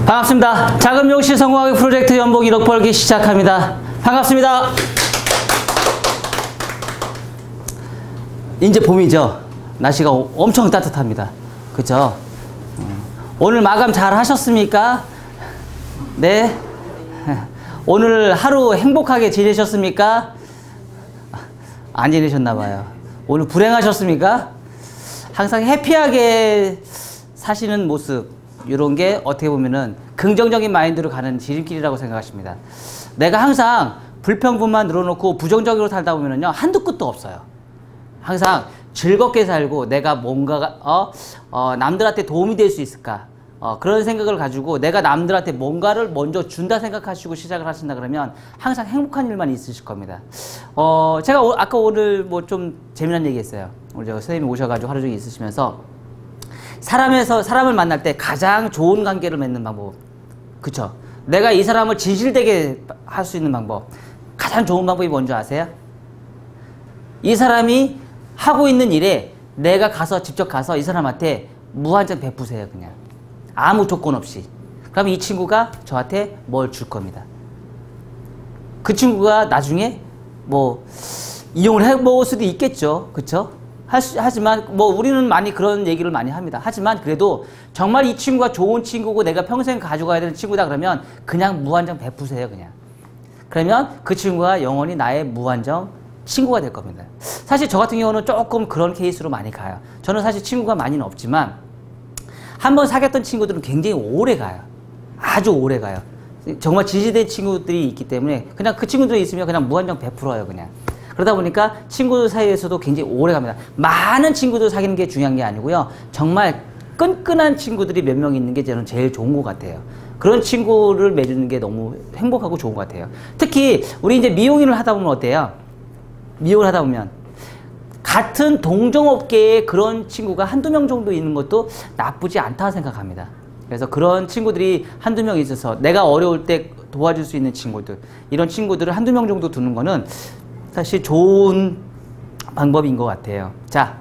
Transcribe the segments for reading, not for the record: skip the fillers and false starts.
반갑습니다. 작은 미용실 성공하기 프로젝트 연봉 1억 벌기 시작합니다. 반갑습니다. 이제 봄이죠. 날씨가 엄청 따뜻합니다. 그죠? 오늘 마감 잘 하셨습니까? 네. 오늘 하루 행복하게 지내셨습니까? 안 지내셨나봐요. 오늘 불행하셨습니까? 항상 해피하게 사시는 모습, 이런 게 어떻게 보면은 긍정적인 마인드로 가는 지름길이라고 생각하십니다. 내가 항상 불평분만 늘어놓고 부정적으로 살다 보면은요, 한두 끝도 없어요. 항상 즐겁게 살고 내가 뭔가가 남들한테 도움이 될 수 있을까, 그런 생각을 가지고 내가 남들한테 뭔가를 먼저 준다 생각하시고 시작을 하신다 그러면 항상 행복한 일만 있으실 겁니다. 제가 아까 오늘 뭐 좀 재미난 얘기 했어요. 오늘 저 선생님이 오셔가지고 하루 종일 있으시면서 사람을 만날 때 가장 좋은 관계를 맺는 방법, 그쵸? 내가 이 사람을 진실되게 할 수 있는 방법, 가장 좋은 방법이 뭔지 아세요? 이 사람이 하고 있는 일에 내가 직접 가서 이 사람한테 무한정 베푸세요. 그냥 아무 조건 없이. 그럼 이 친구가 저한테 뭘 줄 겁니다. 그 친구가 나중에 뭐 이용을 해볼 수도 있겠죠. 그쵸? 하지만 뭐 우리는 많이 그런 얘기를 많이 합니다. 하지만 그래도 정말 이 친구가 좋은 친구고 내가 평생 가져가야 되는 친구다 그러면 그냥 무한정 베푸세요. 그냥. 그러면 그 친구가 영원히 나의 무한정 친구가 될 겁니다. 사실 저 같은 경우는 조금 그런 케이스로 많이 가요. 저는 사실 친구가 많이는 없지만 한번 사귀었던 친구들은 굉장히 오래 가요. 아주 오래 가요. 정말 진실된 친구들이 있기 때문에 그냥 그 친구들이 있으면 그냥 무한정 베풀어요. 그냥. 그러다 보니까 친구들 사이에서도 굉장히 오래 갑니다. 많은 친구들 사귀는 게 중요한 게 아니고요. 정말 끈끈한 친구들이 몇 명 있는 게 저는 제일 좋은 것 같아요. 그런 친구를 맺는 게 너무 행복하고 좋은 것 같아요. 특히 우리 이제 미용인을 하다 보면 어때요? 미용을 하다 보면 같은 동종업계에 그런 친구가 한두 명 정도 있는 것도 나쁘지 않다 생각합니다. 그래서 그런 친구들이 한두 명 있어서 내가 어려울 때 도와줄 수 있는 친구들, 이런 친구들을 한두 명 정도 두는 거는 사실 좋은 방법인 것 같아요. 자,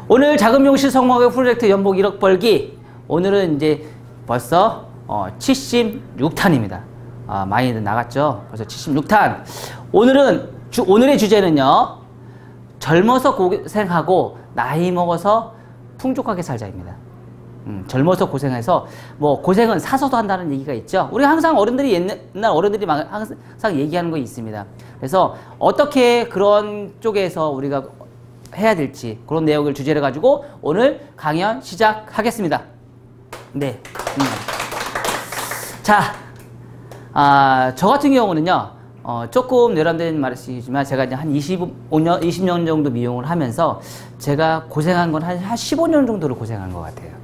오늘 작은 미용실 성공하기 프로젝트 연봉 1억 벌기, 오늘은 이제 벌써 76탄입니다. 많이들 나갔죠? 벌써 76탄. 오늘의 주제는요, 젊어서 고생하고 나이 먹어서 풍족하게 살자입니다. 젊어서 고생해서, 뭐 고생은 사서도 한다는 얘기가 있죠. 우리 항상 옛날 어른들이 항상 얘기하는 거 있습니다. 그래서 어떻게 그런 쪽에서 우리가 해야 될지, 그런 내용을 주제로 가지고 오늘 강연 시작하겠습니다. 네. 자, 저 같은 경우는요, 조금 내람된 말이지만 제가 이제 한 20년 정도 미용을 하면서 제가 고생한 건 한 15년 정도를 고생한 것 같아요.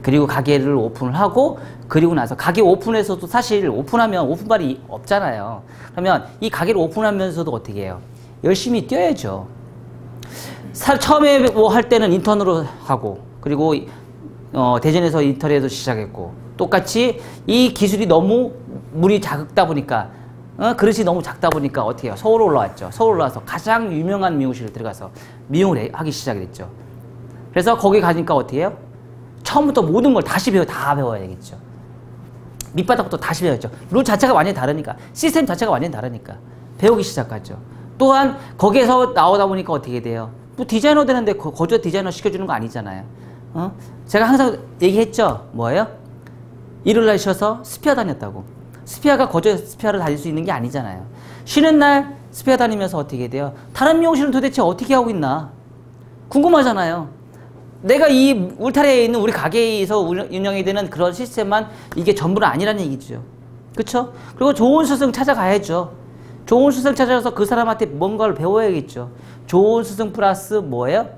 그리고 가게를 오픈을 하고, 그리고 나서 가게 오픈해서도 사실 오픈하면 오픈발이 없잖아요. 그러면 이 가게를 오픈하면서도 어떻게 해요? 열심히 뛰어야죠. 처음에 뭐 할 때는 인턴으로 하고, 그리고 대전에서 인턴에서 시작했고, 똑같이 이 기술이 너무 물이 작다 보니까, 그릇이 너무 작다 보니까 어떻게 해요? 서울 올라왔죠. 서울 올라와서 가장 유명한 미용실을 들어가서 미용을 하기 시작했죠. 그래서 거기 가니까 어떻게 해요? 처음부터 모든 걸 다 배워야 되겠죠. 밑바닥부터 다시 배웠죠. 룰 자체가 완전히 다르니까, 시스템 자체가 완전히 다르니까 배우기 시작하죠. 또한 거기에서 나오다 보니까 어떻게 돼요? 뭐 디자이너 되는데 거저 디자이너 시켜주는 거 아니잖아요. 제가 항상 얘기했죠. 뭐예요? 일요일날 쉬어서 스피아 다녔다고. 스피아가 거저 스피아를 다닐 수 있는 게 아니잖아요. 쉬는 날 스피아 다니면서 어떻게 돼요? 다른 미용실은 도대체 어떻게 하고 있나 궁금하잖아요. 내가 이 울타리에 있는 우리 가게에서 운영이 되는 그런 시스템만 이게 전부는 아니라는 얘기죠. 그쵸? 그리고 좋은 스승 찾아가야죠. 좋은 스승 찾아가서 그 사람한테 뭔가를 배워야겠죠. 좋은 스승 플러스 뭐예요?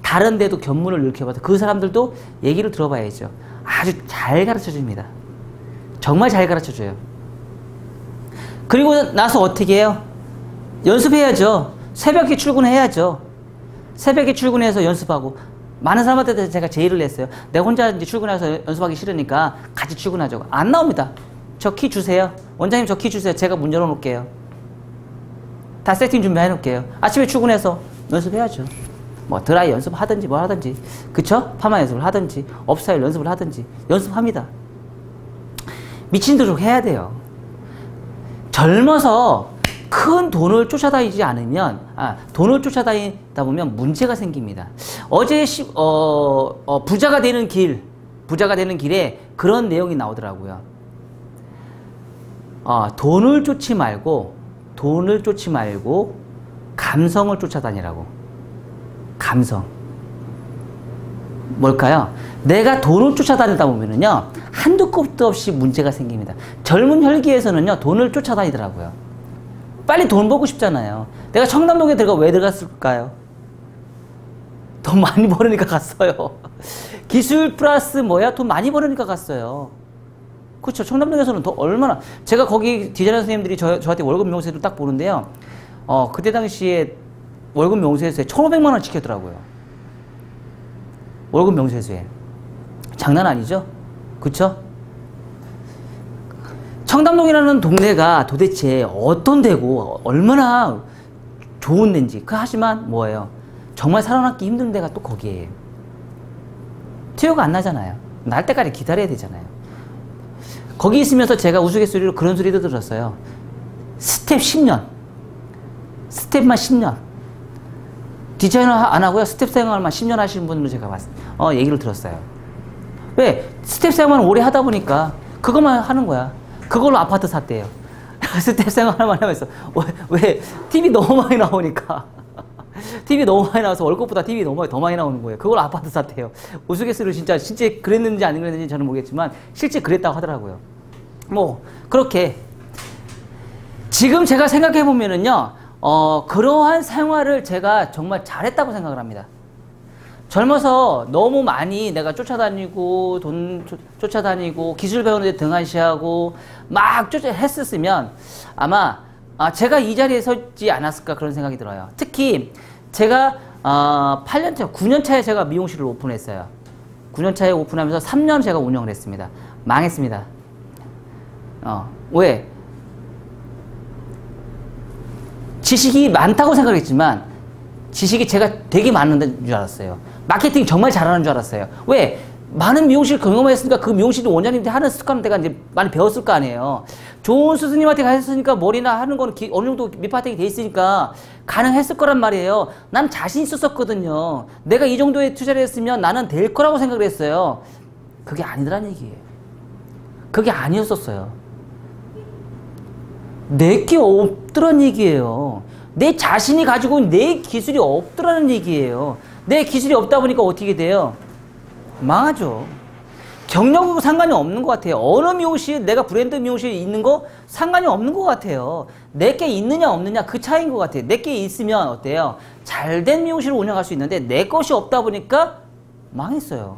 다른 데도 견문을 일으켜봐서 그 사람들도 얘기를 들어봐야죠. 아주 잘 가르쳐줍니다. 정말 잘 가르쳐줘요. 그리고 나서 어떻게 해요? 연습해야죠. 새벽에 출근해야죠. 새벽에 출근해서 연습하고, 많은 사람한테 제가 제의를 했어요. 내가 혼자 이제 출근해서 연습하기 싫으니까 같이 출근하자고. 안 나옵니다. 저 키 주세요. 원장님 저 키 주세요. 제가 문 열어놓을게요. 다 세팅 준비해 놓을게요. 아침에 출근해서 연습해야죠. 뭐 드라이 연습하든지 뭘 하든지, 그쵸? 파마 연습을 하든지 업스타일 연습을 하든지 연습합니다. 미친 듯이 해야 돼요. 젊어서 큰 돈을 쫓아다니지 않으면, 돈을 쫓아다니다 보면 문제가 생깁니다. 어제 부자가 되는 길에 그런 내용이 나오더라고요. 돈을 쫓지 말고 감성을 쫓아다니라고. 감성. 뭘까요? 내가 돈을 쫓아다니다 보면은요, 한두 끝도 없이 문제가 생깁니다. 젊은 혈기에서는요, 돈을 쫓아다니더라고요. 빨리 돈 벌고 싶잖아요. 내가 청담동에 왜 들어갔을까요? 돈 많이 벌으니까 갔어요. 기술 플러스 돈 많이 벌으니까 갔어요. 그렇죠. 청담동에서는 더 얼마나, 제가 거기 디자이너 선생님들이 저한테 월급 명세를 딱 보는데요. 그때 당시에 월급 명세서에 1,500만 원 지켰더라고요. 월급 명세서에. 장난 아니죠? 그쵸? 청담동이라는 동네가 도대체 어떤 데고 얼마나 좋은 데인지. 하지만 뭐예요? 정말 살아남기 힘든 데가 또 거기에요. 티오가 안 나잖아요. 날 때까지 기다려야 되잖아요. 거기 있으면서 제가 우스갯소리로 그런 소리도 들었어요. 스텝 10년. 스텝만 10년. 디자이너 안 하고요. 스텝 생활만 10년 하시는 분으로 제가 얘기를 들었어요. 왜? 스텝 생활만 오래 하다 보니까 그것만 하는 거야. 그걸로 아파트 샀대요. 스텝 생활만 하면서. 왜? TV 너무 많이 나오니까. TV 너무 많이 나와서 월급보다 TV 더 많이 나오는 거예요. 그걸로 아파트 샀대요. 우스갯소리로 진짜 그랬는지 안 그랬는지 저는 모르겠지만 실제 그랬다고 하더라고요. 그렇게 지금 제가 생각해 보면은요, 그러한 생활을 제가 정말 잘했다고 생각을 합니다. 젊어서 너무 많이 내가 쫓아다니고 돈 쫓아다니고 기술 배우는 데 등한시하고 막 했었으면 아마 제가 이 자리에 서지 않았을까 그런 생각이 들어요. 특히 제가 8년차, 9년차에 제가 미용실을 오픈했어요. 9년차에 오픈하면서 3년 제가 운영을 했습니다. 망했습니다. 왜? 지식이 많다고 생각했지만 지식이 제가 되게 많은 줄 알았어요. 마케팅 정말 잘하는 줄 알았어요. 왜? 많은 미용실 경험했으니까 그 미용실 원장님들이 하는 습관을 내가 이제 많이 배웠을 거 아니에요. 좋은 스승님한테 가셨으니까 머리나 하는 거는 어느 정도 밑바탕이 돼 있으니까 가능했을 거란 말이에요. 난 자신 있었거든요. 내가 이 정도의 투자를 했으면 나는 될 거라고 생각을 했어요. 그게 아니더란 얘기예요. 그게 아니었었어요. 내게 없더란 얘기예요. 내 자신이 가지고 있는 내 기술이 없더라는 얘기예요. 내 기술이 없다 보니까 어떻게 돼요? 망하죠. 경력하고 상관이 없는 것 같아요. 어느 미용실, 내가 브랜드 미용실에 있는 거 상관이 없는 것 같아요. 내게 있느냐 없느냐 그 차이인 것 같아요. 내게 있으면 어때요? 잘된 미용실을 운영할 수 있는데 내 것이 없다 보니까 망했어요.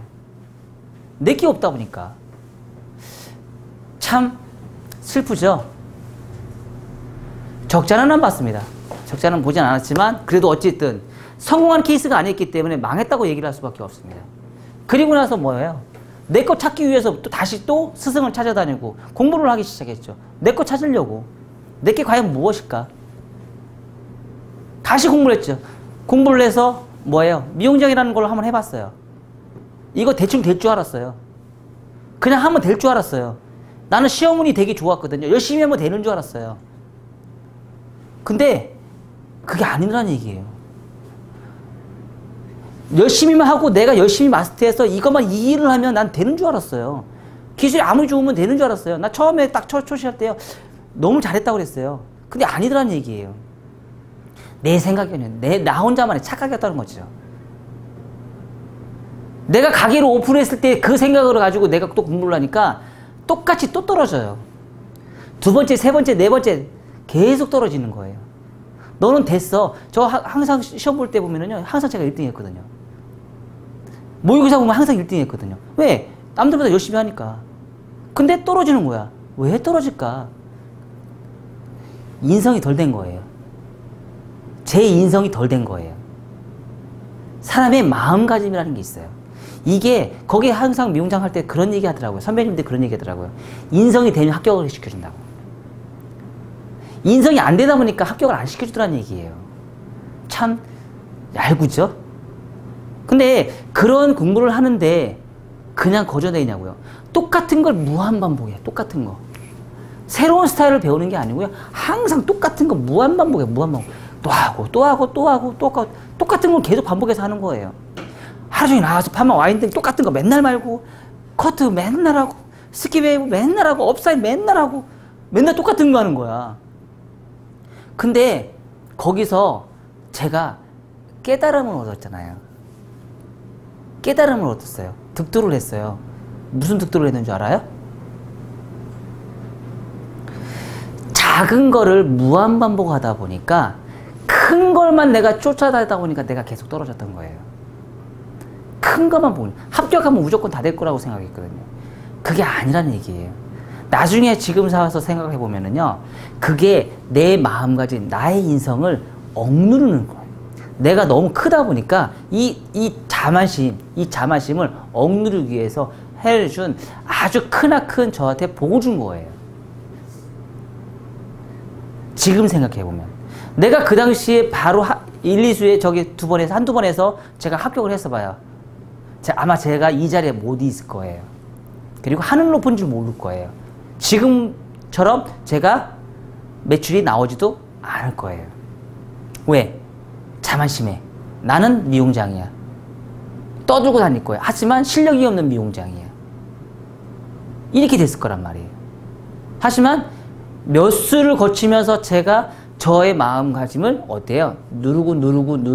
내게 없다 보니까. 참 슬프죠? 적자는 안 봤습니다. 적자는 보진 않았지만 그래도 어쨌든 성공한 케이스가 아니었기 때문에 망했다고 얘기를 할 수밖에 없습니다. 그리고 나서 뭐예요? 내 거 찾기 위해서 다시 스승을 찾아다니고 공부를 하기 시작했죠. 내 거 찾으려고. 내게 과연 무엇일까? 다시 공부를 했죠. 공부를 해서 뭐예요? 미용장이라는 걸 한번 해봤어요. 이거 대충 될 줄 알았어요. 그냥 하면 될 줄 알았어요. 나는 시험운이 되게 좋았거든요. 열심히 하면 되는 줄 알았어요. 근데 그게 아니라는 얘기예요. 열심히만 하고 내가 열심히 마스터해서 이것만 이 일을 하면 난 되는 줄 알았어요. 기술이 아무리 좋으면 되는 줄 알았어요. 나 처음에 딱 초시할 때요. 너무 잘했다고 그랬어요. 근데 아니더라는 얘기예요. 내 생각에는 나 혼자만의 착각이었다는 거죠. 내가 가게를 오픈했을 때 그 생각을 가지고 내가 또 공부를 하니까 똑같이 또 떨어져요. 두 번째, 세 번째, 네 번째 계속 떨어지는 거예요. 너는 됐어. 저 항상 시험 볼 때 보면은요. 항상 제가 1등 했거든요. 모의고사 보면 항상 1등 했거든요. 왜? 남들보다 열심히 하니까. 근데 떨어지는 거야. 왜 떨어질까? 인성이 덜 된 거예요. 제 인성이 덜 된 거예요. 사람의 마음가짐이라는 게 있어요. 이게 거기에 항상 미용장 할 때 그런 얘기 하더라고요. 선배님들 그런 얘기 하더라고요. 인성이 되면 합격을 시켜준다고. 인성이 안 되다 보니까 합격을 안 시켜주더라는 얘기예요. 참 얄궂죠? 근데 그런 공부를 하는데 그냥 거저내냐고요. 똑같은 걸 무한반복이에요. 똑같은 거. 새로운 스타일을 배우는 게 아니고요. 항상 똑같은 거 무한반복이에요. 무한반복. 또 하고 또 하고 또 하고 똑같은 걸 계속 반복해서 하는 거예요. 하루 종일 나와서 파마 와인딩 똑같은 거 맨날 말고 커트 맨날 하고 스키웨이브 맨날 하고 업사이드 맨날 하고 맨날 똑같은 거 하는 거야. 근데 거기서 제가 깨달음을 얻었잖아요. 깨달음을 얻었어요. 득도를 했어요. 무슨 득도를 했는 줄 알아요? 작은 거를 무한반복하다 보니까 큰 걸만 내가 쫓아다니다 보니까 내가 계속 떨어졌던 거예요. 큰 것만 보면 합격하면 무조건 다 될 거라고 생각했거든요. 그게 아니라는 얘기예요. 나중에 지금 와서 생각해 보면은요, 그게 내 마음가짐, 나의 인성을 억누르는 거예요. 내가 너무 크다 보니까 이 자만심을 억누르기 위해서 해준 아주 크나큰 저한테 복을 준 거예요. 지금 생각해 보면 내가 그 당시에 바로 1, 2수에 저기 한두 번 해서 제가 합격을 했어 봐요. 아마 제가 이 자리에 못 있을 거예요. 그리고 하늘 높은 줄 모를 거예요. 지금처럼 제가 매출이 나오지도 않을 거예요. 왜? 자만심에. 나는 미용장이야. 떠들고 다닐 거야. 하지만 실력이 없는 미용장이야. 이렇게 됐을 거란 말이에요. 하지만 몇 수를 거치면서 제가 저의 마음가짐을 어때요? 누르다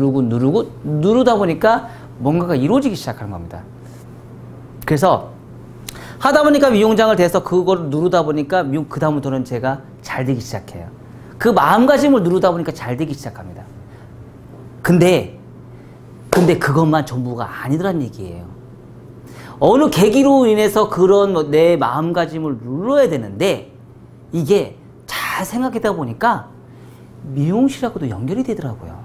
보니까 뭔가가 이루어지기 시작하는 겁니다. 그래서 하다 보니까 미용장을 돼서 그걸 누르다 보니까 그 다음부터는 제가 잘 되기 시작해요. 그 마음가짐을 누르다 보니까 잘 되기 시작합니다. 근데 그것만 전부가 아니더란 얘기예요. 어느 계기로 인해서 그런 내 마음가짐을 눌러야 되는데 이게 잘 생각하다 보니까 미용실하고도 연결이 되더라고요.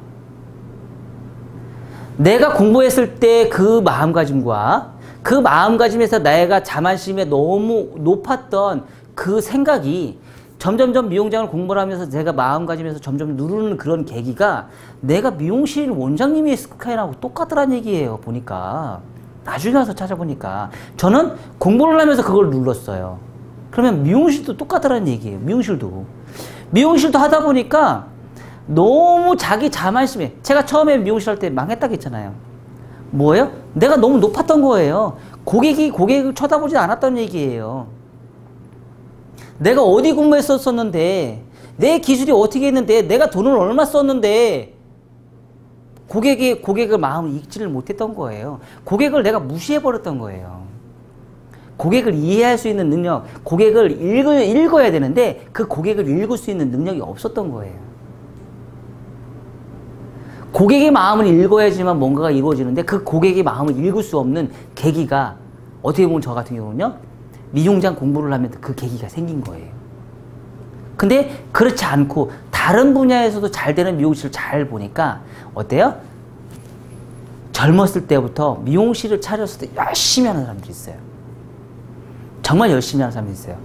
내가 공부했을 때 그 마음가짐과 그 마음가짐에서 내가 자만심에 너무 높았던 그 생각이 점점점 미용장을 공부를 하면서 제가 마음가짐에서 점점 누르는 그런 계기가 내가 미용실 원장님의 스카이하고 똑같더란 얘기예요. 보니까 나중에 와서 찾아보니까 저는 공부를 하면서 그걸 눌렀어요. 그러면 미용실도 똑같더란 얘기예요. 미용실도 하다 보니까 너무 자기 자만심에, 제가 처음에 미용실 할 때 망했다고 했잖아요. 뭐예요? 내가 너무 높았던 거예요. 고객을 쳐다보지 않았던 얘기예요. 내가 어디 공부했었는데, 내 기술이 어떻게 했는데, 내가 돈을 얼마 썼는데, 고객의 마음을 읽지를 못했던 거예요. 고객을 내가 무시해버렸던 거예요. 고객을 이해할 수 있는 능력, 고객을 읽어야 되는데, 그 고객을 읽을 수 있는 능력이 없었던 거예요. 고객의 마음을 읽어야지만 뭔가가 이루어지는데 그 고객의 마음을 읽을 수 없는 계기가 어떻게 보면 저 같은 경우는요. 미용장 공부를 하면 그 계기가 생긴 거예요. 근데 그렇지 않고 다른 분야에서도 잘 되는 미용실을 잘 보니까 어때요? 젊었을 때부터 미용실을 차렸을 때 열심히 하는 사람들이 있어요. 정말 열심히 하는 사람들이 있어요.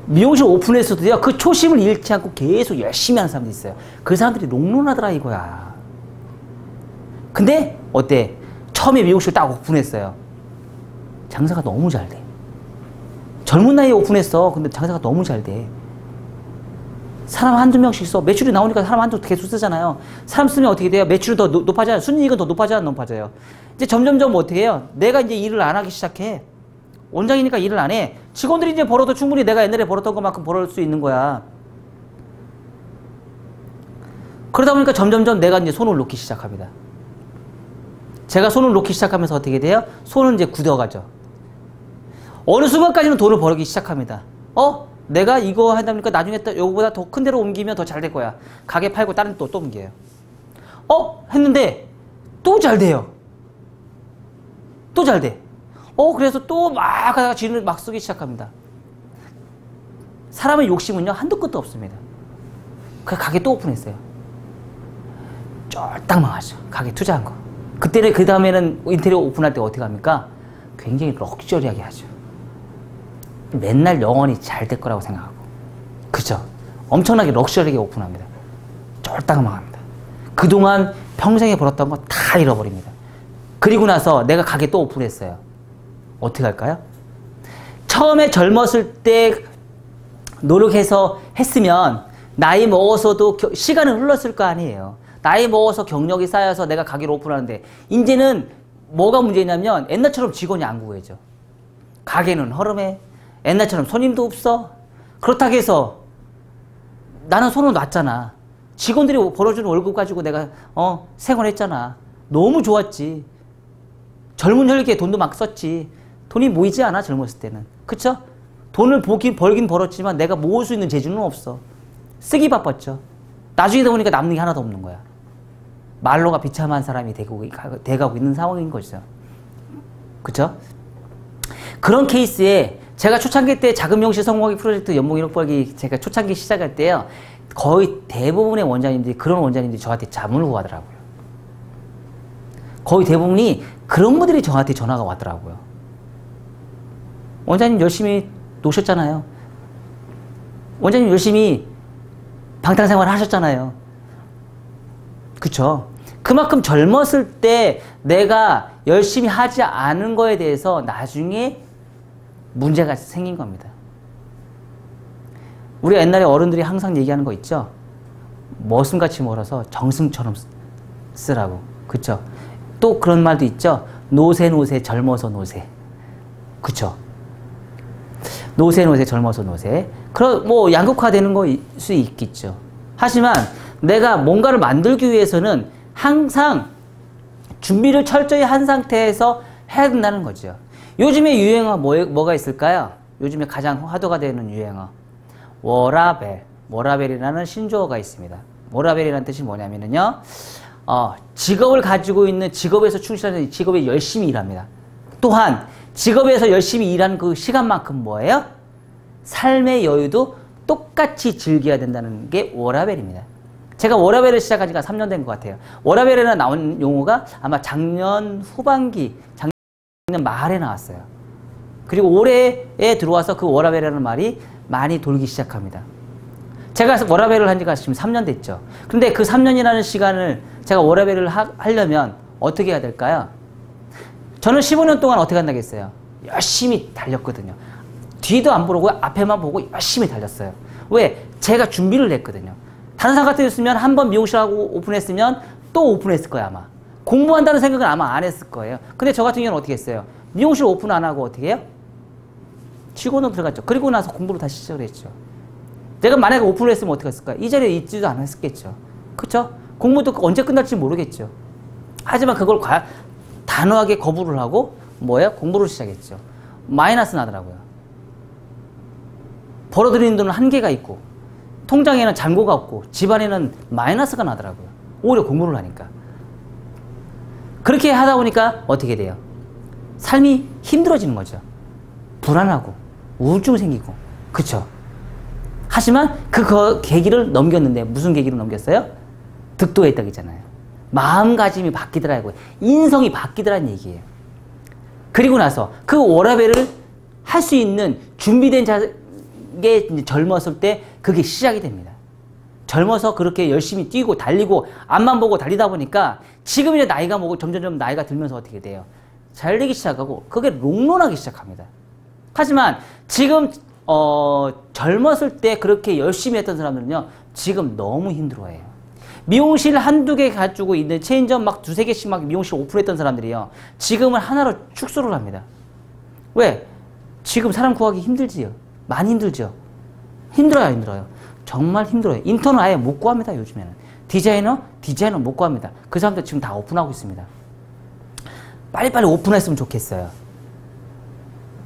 미용실 오픈했어도요. 그 초심을 잃지 않고 계속 열심히 하는 사람들이 있어요. 그 사람들이 롱런하더라 이거야. 근데 어때? 처음에 미용실 딱 오픈했어요. 장사가 너무 잘 돼. 젊은 나이에 오픈했어. 근데 장사가 너무 잘 돼. 사람 한두 명씩 써. 매출이 나오니까 사람 한두 계속 쓰잖아요. 사람 쓰면 어떻게 돼요? 매출이 더 높아져요. 순이익은 더 높아져요? 안 높아져요? 이제 점점점 어떻게 해요? 내가 이제 일을 안 하기 시작해. 원장이니까 일을 안 해. 직원들이 이제 벌어도 충분히 내가 옛날에 벌었던 것만큼 벌을 수 있는 거야. 그러다 보니까 점점점 내가 이제 손을 놓기 시작합니다. 제가 손을 놓기 시작하면서 어떻게 돼요? 손은 이제 굳어가죠. 어느 순간까지는 돈을 벌기 시작합니다. 내가 이거 한다 보니까 나중에 또 이거보다 더 큰 데로 옮기면 더 잘 될 거야. 가게 팔고 다른 또 옮겨요. 했는데 또 잘 돼요. 또 잘 돼. 그래서 또 막 하다가 진을 막 쓰기 시작합니다. 사람의 욕심은요, 한도 끝도 없습니다. 그 가게 또 오픈했어요. 쫄딱 망하죠. 가게 투자한 거. 그때는, 그 다음에는 인테리어 오픈할 때 어떻게 합니까? 굉장히 럭셔리하게 하죠. 맨날 영원히 잘 될 거라고 생각하고. 그죠? 엄청나게 럭셔리하게 오픈합니다. 쫄딱 망합니다. 그동안 평생에 벌었던 거 다 잃어버립니다. 그리고 나서 내가 가게 또 오픈했어요. 어떻게 할까요? 처음에 젊었을 때 노력해서 했으면 나이 먹어서도 시간은 흘렀을 거 아니에요. 나이 먹어서 경력이 쌓여서 내가 가게를 오픈하는데 이제는 뭐가 문제냐면 옛날처럼 직원이 안 구해져. 가게는 허름해. 옛날처럼 손님도 없어. 그렇다고 해서 나는 손을 놨잖아. 직원들이 벌어주는 월급 가지고 내가 생활했잖아. 너무 좋았지. 젊은 혈기에 돈도 막 썼지. 돈이 모이지 않아 젊었을 때는. 그쵸? 돈을 벌긴 벌었지만 내가 모을 수 있는 재주는 없어. 쓰기 바빴죠. 나중에 보니까 남는 게 하나도 없는 거야. 말로가 비참한 사람이 돼가고 있는 상황인 거죠. 그쵸? 그런 케이스에 제가 초창기 때 작은 미용실 성공하기 프로젝트 연봉 1억 벌기 제가 초창기 시작할 때요. 거의 대부분의 원장님들이 그런 원장님들이 저한테 자문을 구하더라고요. 거의 대부분이 그런 분들이 저한테 전화가 왔더라고요. 원장님 열심히 노셨잖아요. 원장님 열심히 방탕생활 하셨잖아요. 그쵸? 그만큼 젊었을 때 내가 열심히 하지 않은 거에 대해서 나중에 문제가 생긴 겁니다. 우리가 옛날에 어른들이 항상 얘기하는 거 있죠? 머슴같이 멀어서 정승처럼 쓰라고. 그쵸? 또 그런 말도 있죠? 노세 젊어서 노세. 그쵸? 노세 젊어서 노세. 뭐 양극화되는 거일 수 있겠죠. 하지만 내가 뭔가를 만들기 위해서는 항상 준비를 철저히 한 상태에서 해야 된다는 거죠. 요즘에 유행어 뭐가 있을까요? 요즘에 가장 화두가 되는 유행어. 워라벨. 워라벨이라는 신조어가 있습니다. 워라벨이라는 뜻이 뭐냐면요. 직업을 가지고 있는 직업에서 충실하는 직업에 열심히 일합니다. 또한 직업에서 열심히 일한 그 시간만큼 뭐예요? 삶의 여유도 똑같이 즐겨야 된다는 게 워라벨입니다. 제가 워라벨을 시작한 지가 3년 된 것 같아요. 워라벨에 나온 용어가 아마 작년 후반기, 작년 말에 나왔어요. 그리고 올해에 들어와서 그 워라벨이라는 말이 많이 돌기 시작합니다. 제가 워라벨을 한 지가 지금 3년 됐죠. 근데 그 3년이라는 시간을 제가 워라벨을 하려면 어떻게 해야 될까요? 저는 15년 동안 어떻게 한다겠어요? 열심히 달렸거든요. 뒤도 안 보고 앞에만 보고 열심히 달렸어요. 왜? 제가 준비를 했거든요. 다른 사람 같았으면 한 번 미용실하고 오픈했으면 또 오픈했을 거예요, 아마. 공부한다는 생각은 아마 안 했을 거예요. 근데 저 같은 경우는 어떻게 했어요? 미용실 오픈 안 하고 어떻게 해요? 직원으로 들어갔죠. 그리고 나서 공부를 다시 시작을 했죠. 내가 만약에 오픈을 했으면 어떻게 했을까요? 이 자리에 있지도 않았겠죠. 그쵸? 공부도 언제 끝날지 모르겠죠. 하지만 그걸 단호하게 거부를 하고 뭐예요? 공부를 시작했죠. 마이너스 나더라고요. 벌어들이는 돈은 한계가 있고 통장에는 잔고가 없고 집안에는 마이너스가 나더라고요. 오히려 공부를 하니까. 그렇게 하다 보니까 어떻게 돼요? 삶이 힘들어지는 거죠. 불안하고 우울증 생기고. 그쵸? 하지만 그 계기를 넘겼는데 무슨 계기를 넘겼어요? 득도했다잖아요. 마음가짐이 바뀌더라고요. 인성이 바뀌더라는 얘기예요. 그리고 나서 그 워라벨을 할 수 있는 준비된 게 젊었을 때 그게 시작이 됩니다. 젊어서 그렇게 열심히 뛰고 달리고 앞만 보고 달리다 보니까 지금 이제 나이가 먹고 점점 나이가 들면서 어떻게 돼요? 잘 되기 시작하고 그게 롱런하기 시작합니다. 하지만 지금 젊었을 때 그렇게 열심히 했던 사람들은요 지금 너무 힘들어해요. 미용실 한두 개 가지고 있는 체인점 막 두세 개씩 막 미용실 오픈했던 사람들이요 지금은 하나로 축소를 합니다. 왜? 지금 사람 구하기 힘들지요. 많이 힘들죠. 힘들어요. 정말 힘들어요. 인턴은 아예 못 구합니다. 요즘에는. 디자이너 못 구합니다. 그 사람들 지금 다 오픈하고 있습니다. 빨리빨리 오픈했으면 좋겠어요.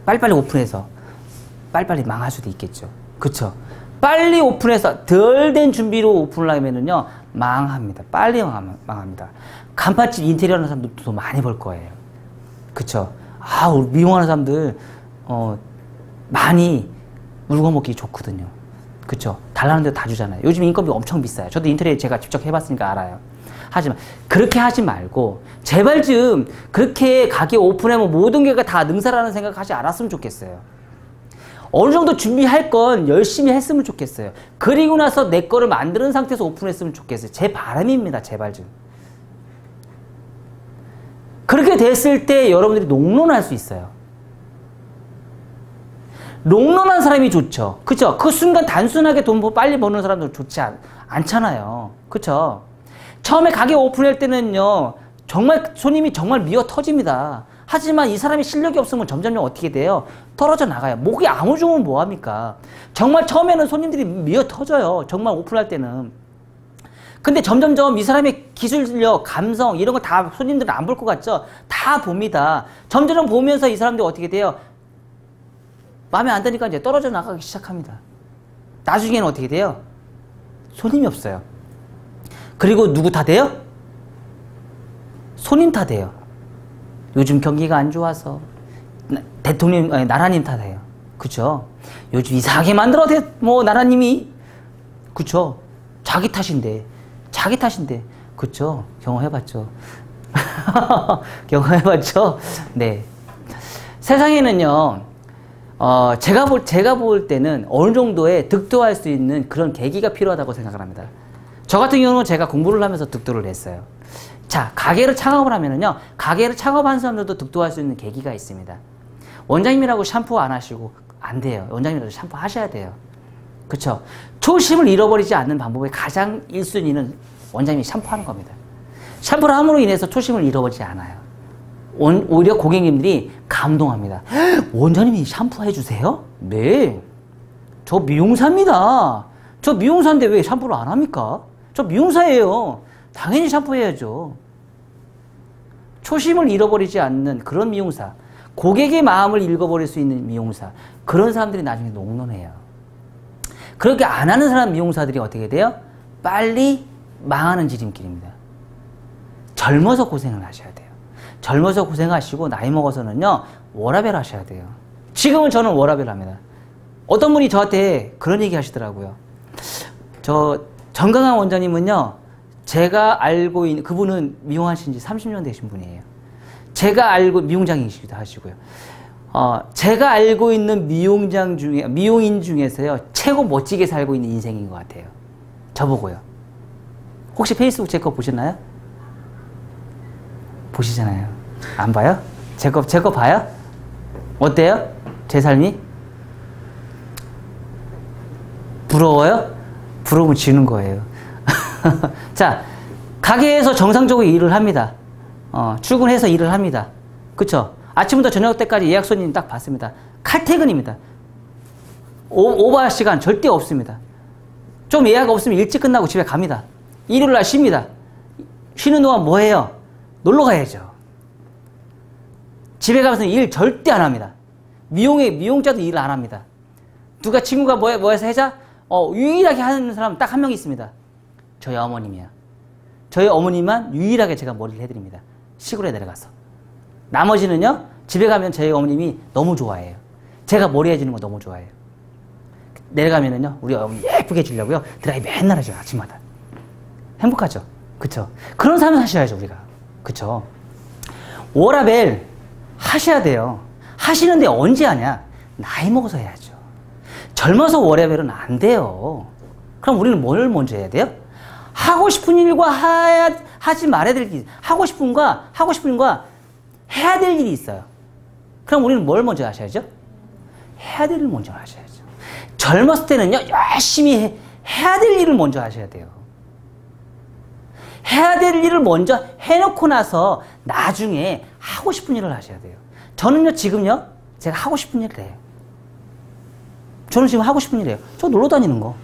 빨리빨리 오픈해서 빨리빨리 망할 수도 있겠죠. 그쵸? 빨리 오픈해서 덜 된 준비로 오픈을 하면은요 망합니다. 빨리 망합니다. 간판집 인테리어 하는 사람들도 더 많이 벌 거예요. 그쵸? 우리 미용하는 사람들 많이 물건 먹기 좋거든요. 그쵸? 달라는 데도 다 주잖아요. 요즘 인건비 엄청 비싸요. 저도 인테리어 제가 직접 해봤으니까 알아요. 하지만 그렇게 하지 말고 제발 좀 그렇게 가게 오픈하면 모든 게가 다 능사라는 생각하지 않았으면 좋겠어요. 어느 정도 준비할 건 열심히 했으면 좋겠어요. 그리고 나서 내 거를 만드는 상태에서 오픈했으면 좋겠어요. 제 바람입니다. 제발 좀. 그렇게 됐을 때 여러분들이 롱런할 수 있어요. 롱런한 사람이 좋죠. 그쵸? 그 순간 단순하게 돈 빨리 버는 사람들 좋지 않잖아요. 그쵸? 처음에 가게 오픈할 때는요, 정말 손님이 정말 미어 터집니다. 하지만 이 사람이 실력이 없으면 점점 어떻게 돼요? 떨어져 나가요. 목이 아무종은 뭐합니까? 정말 처음에는 손님들이 미어 터져요. 정말 오픈할 때는. 근데 점점점 이 사람의 기술력, 감성 이런 거 다 손님들은 안 볼 것 같죠? 다 봅니다. 점점 보면서 이 사람들이 어떻게 돼요? 마음에 안 드니까 이제 떨어져 나가기 시작합니다. 나중에는 어떻게 돼요? 손님이 없어요. 그리고 누구 탓해요? 손님 탓해요. 요즘 경기가 안 좋아서 대통령, 아니, 나라님 탓해요. 그쵸? 요즘 이상하게 만들어, 나라님이. 그쵸? 자기 탓인데. 그쵸? 경험해봤죠. 경험해봤죠? 네. 세상에는요, 제가 볼 때는 어느 정도의 득도할 수 있는 그런 계기가 필요하다고 생각을 합니다. 저 같은 경우는 제가 공부를 하면서 득도를 했어요. 자, 가게를 창업을 하면은요, 가게를 창업한 사람들도 득도할 수 있는 계기가 있습니다. 원장님이라고 샴푸 안 하시고 안 돼요. 원장님이라도 샴푸 하셔야 돼요. 그쵸? 초심을 잃어버리지 않는 방법의 가장 1순위는 원장님이 샴푸하는 겁니다. 샴푸를 함으로 인해서 초심을 잃어버리지 않아요. 오히려 고객님들이 감동합니다. 원장님이 샴푸 해주세요? 네. 저 미용사입니다. 저 미용사인데 왜 샴푸를 안 합니까? 저 미용사예요. 당연히 샴푸해야죠. 초심을 잃어버리지 않는 그런 미용사, 고객의 마음을 읽어버릴 수 있는 미용사, 그런 사람들이 나중에 롱런해요. 그렇게 안 하는 사람 미용사들이 어떻게 돼요? 빨리 망하는 지름길입니다. 젊어서 고생을 하셔야 돼요. 젊어서 고생하시고 나이 먹어서는요, 워라밸 하셔야 돼요. 지금은 저는 워라밸 합니다. 어떤 분이 저한테 그런 얘기 하시더라고요. 저 정강한 원장님은요, 제가 알고 있는, 그분은 미용하신 지 30년 되신 분이에요. 제가 알고, 미용장이시기도 하시고요. 제가 알고 있는 미용인 중에서요, 최고 멋지게 살고 있는 인생인 것 같아요. 저보고요. 혹시 페이스북 제 거 보셨나요? 보시잖아요. 안 봐요? 제 거 봐요? 어때요? 제 삶이? 부러워요? 부러우면 지는 거예요. 자, 가게에서 정상적으로 일을 합니다. 출근해서 일을 합니다. 그쵸? 아침부터 저녁 때까지 예약 손님 딱 받습니다. 칼퇴근입니다. 오버 시간 절대 없습니다. 좀 예약 없으면 일찍 끝나고 집에 갑니다. 일요일날 쉽니다. 쉬는 동안 뭐 해요? 놀러 가야죠. 집에 가면서 일 절대 안 합니다. 미용자도 일을 안 합니다. 누가 친구가 뭐해서 해자? 유일하게 하는 사람 딱 한 명 있습니다. 저희 어머님이야. 저희 어머님만 유일하게 제가 머리를 해드립니다. 시골에 내려가서. 나머지는요, 집에 가면 저희 어머님이 너무 좋아해요. 제가 머리 해주는 거 너무 좋아해요. 내려가면은요, 우리 어머니 예쁘게 해주려고요, 드라이 맨날 해줘요, 아침마다. 행복하죠? 그쵸? 그런 삶을 사셔야죠, 우리가. 그쵸? 워라밸 하셔야 돼요. 하시는데 언제 하냐? 나이 먹어서 해야죠. 젊어서 워라밸은 안 돼요. 그럼 우리는 뭘 먼저 해야 돼요? 하고 싶은 일과 하지 말아야 될 일, 하고 싶은 일과 해야 될 일이 있어요. 그럼 우리는 뭘 먼저 하셔야죠? 해야 될 일을 먼저 하셔야죠. 젊었을 때는요, 열심히 해야 될 일을 먼저 하셔야 돼요. 해야 될 일을 먼저 해놓고 나서 나중에 하고 싶은 일을 하셔야 돼요. 저는요, 지금요, 제가 하고 싶은 일을 해요. 저는 지금 하고 싶은 일이에요. 저 놀러 다니는 거.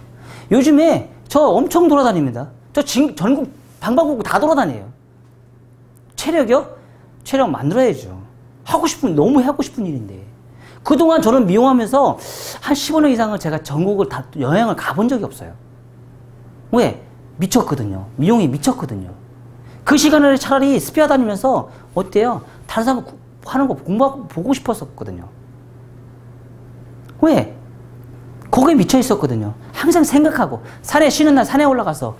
요즘에 저 엄청 돌아다닙니다. 저 전국 방방곡곡 다 돌아다녀요. 체력이요? 체력 만들어야죠. 너무 하고 싶은 일인데. 그동안 저는 미용하면서 한 15년 이상을 제가 전국을 다 여행을 가본 적이 없어요. 왜? 미쳤거든요. 미용이 미쳤거든요. 그 시간을 차라리 스피아 다니면서 어때요? 다른 사람 하는 거 공부하고 보고 싶었었거든요. 왜? 거기에 미쳐 있었거든요. 항상 생각하고, 쉬는 날 산에 올라가서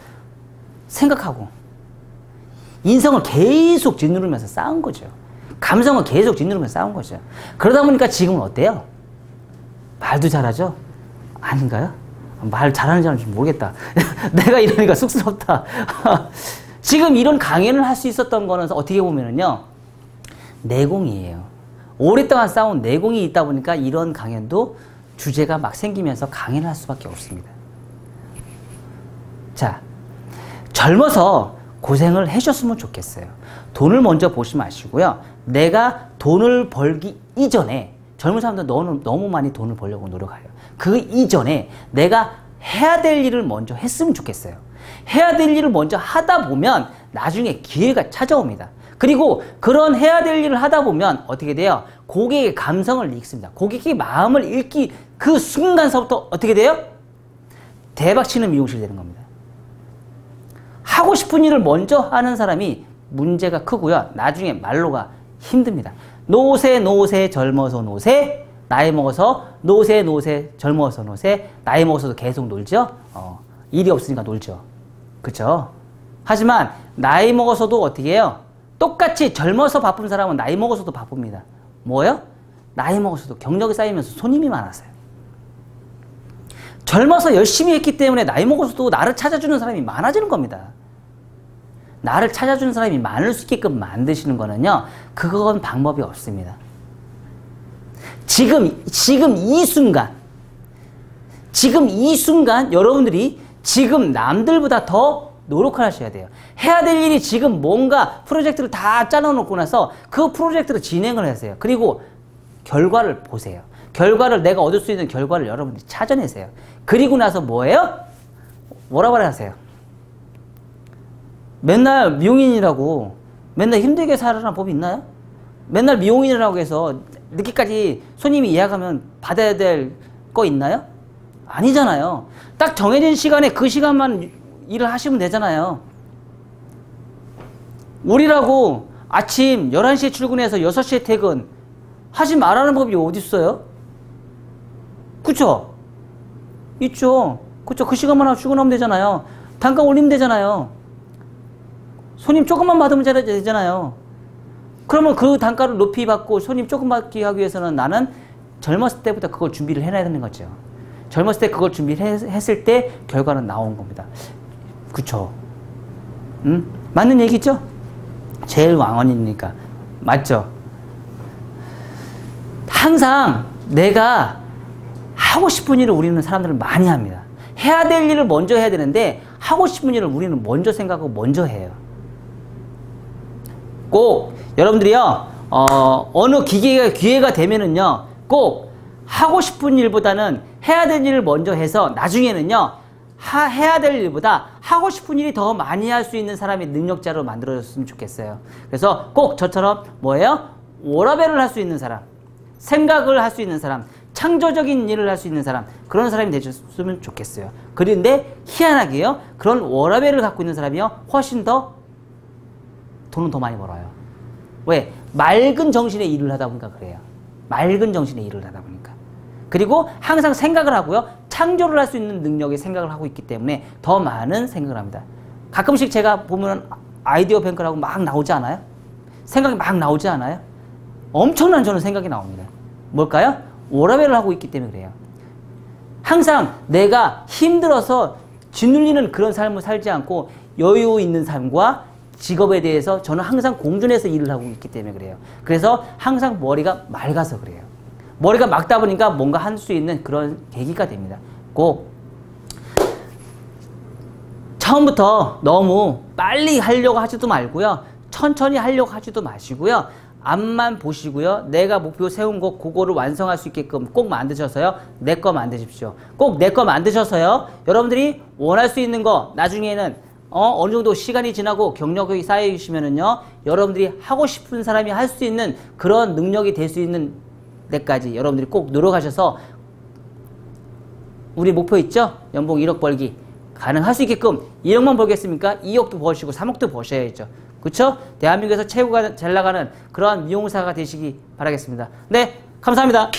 생각하고, 인성을 계속 짓누르면서 싸운 거죠. 감성을 계속 짓누르면서 싸운 거죠. 그러다 보니까 지금은 어때요? 말도 잘하죠? 아닌가요? 말 잘하는 사람인지 모르겠다. 내가 이러니까 쑥스럽다. 지금 이런 강연을 할 수 있었던 거는 어떻게 보면은요, 내공이에요. 오랫동안 쌓아온 내공이 있다 보니까 이런 강연도 주제가 막 생기면서 강연을 할 수밖에 없습니다. 자, 젊어서 고생을 해줬으면 좋겠어요. 돈을 먼저 보지 마시고요. 내가 돈을 벌기 이전에, 젊은 사람들 너무 많이 돈을 벌려고 노력해요. 그 이전에 내가 해야 될 일을 먼저 했으면 좋겠어요. 해야 될 일을 먼저 하다 보면 나중에 기회가 찾아옵니다. 그리고 그런 해야 될 일을 하다 보면 어떻게 돼요? 고객의 감성을 읽습니다. 고객의 마음을 읽기 그 순간서부터 어떻게 돼요? 대박치는 미용실이 되는 겁니다. 하고 싶은 일을 먼저 하는 사람이 문제가 크고요. 나중에 말로가 힘듭니다. 노세 젊어서 노세, 나이 먹어서 노세 젊어서 노세, 나이 먹어서도 계속 놀죠. 일이 없으니까 놀죠. 그쵸? 하지만 나이 먹어서도 어떻게 해요? 똑같이 젊어서 바쁜 사람은 나이 먹어서도 바쁩니다. 뭐예요? 나이 먹어서도 경력이 쌓이면서 손님이 많았어요. 젊어서 열심히 했기 때문에 나이 먹어서도 나를 찾아주는 사람이 많아지는 겁니다. 나를 찾아주는 사람이 많을 수 있게끔 만드시는 거는요, 그건 방법이 없습니다. 지금 이 순간 여러분들이 지금 남들보다 더 노력을 하셔야 돼요. 해야 될 일이 지금 뭔가 프로젝트를 다 짜놓고 나서 그 프로젝트를 진행을 하세요. 그리고 결과를 보세요. 결과를, 내가 얻을 수 있는 결과를 여러분들이 찾아내세요. 그리고 나서 뭐예요? 뭐라고 하세요? 맨날 미용인이라고 맨날 힘들게 살아라는 법이 있나요? 맨날 미용인이라고 해서 늦게까지 손님이 예약하면 받아야 될 거 있나요? 아니잖아요. 딱 정해진 시간에 그 시간만 일을 하시면 되잖아요. 우리라고 아침 11시에 출근해서 6시에 퇴근 하지 말라는 법이 어디 있어요? 그쵸? 있죠. 그쵸? 그 시간만 하고 출근하면 되잖아요. 단가 올리면 되잖아요. 손님 조금만 받으면 되잖아요. 그러면 그 단가를 높이 받고 손님 조금 받기 하기 위해서는 나는 젊었을 때부터 그걸 준비를 해놔야 되는 거죠. 젊었을 때 그걸 준비를 했을 때 결과는 나온 겁니다. 그쵸? 맞는 얘기죠? 제일 왕언이니까. 맞죠? 항상 내가 하고 싶은 일을 우리는 사람들은 많이 합니다. 해야 될 일을 먼저 해야 되는데 하고 싶은 일을 우리는 먼저 생각하고 먼저 해요. 꼭 여러분들이요, 어느 기회가 되면은요, 꼭 하고 싶은 일보다는 해야 될 일을 먼저 해서 나중에는요, 해야 될 일보다 하고 싶은 일이 더 많이 할 수 있는 사람이 능력자로 만들어졌으면 좋겠어요. 그래서 꼭 저처럼 뭐예요? 워라밸을 할 수 있는 사람, 생각을 할 수 있는 사람, 창조적인 일을 할 수 있는 사람, 그런 사람이 되셨으면 좋겠어요. 그런데 희한하게요, 그런 워라밸을 갖고 있는 사람이요, 훨씬 더 돈은 더 많이 벌어요. 왜? 맑은 정신의 일을 하다 보니까 그래요. 맑은 정신의 일을 하다 보니까. 그리고 항상 생각을 하고요, 창조를 할 수 있는 능력의 생각을 하고 있기 때문에 더 많은 생각을 합니다. 가끔씩 제가 보면 아이디어 뱅크라고 막 나오지 않아요? 생각이 막 나오지 않아요? 엄청난 저는 생각이 나옵니다. 뭘까요? 워라밸을 하고 있기 때문에 그래요. 항상 내가 힘들어서 짓눌리는 그런 삶을 살지 않고 여유 있는 삶과 직업에 대해서 저는 항상 공존해서 일을 하고 있기 때문에 그래요. 그래서 항상 머리가 맑아서 그래요. 머리가 맑다 보니까 뭔가 할 수 있는 그런 계기가 됩니다. 꼭 처음부터 너무 빨리 하려고 하지도 말고요. 천천히 하려고 하지도 마시고요. 앞만 보시고요. 내가 목표 세운 거 그거를 완성할 수 있게끔 꼭 만드셔서요. 내 거 만드십시오. 꼭 내 거 만드셔서요. 여러분들이 원할 수 있는 거 나중에는 어느 정도 시간이 지나고 경력이 쌓여주시면은요, 여러분들이 하고 싶은 사람이 할 수 있는 그런 능력이 될 수 있는 데까지 여러분들이 꼭 노력하셔서 우리 목표 있죠? 연봉 1억 벌기 가능할 수 있게끔 1억만 벌겠습니까? 2억도 버시고 3억도 버셔야죠. 그쵸? 대한민국에서 최고가 잘 나가는 그러한 미용사가 되시기 바라겠습니다. 네, 감사합니다.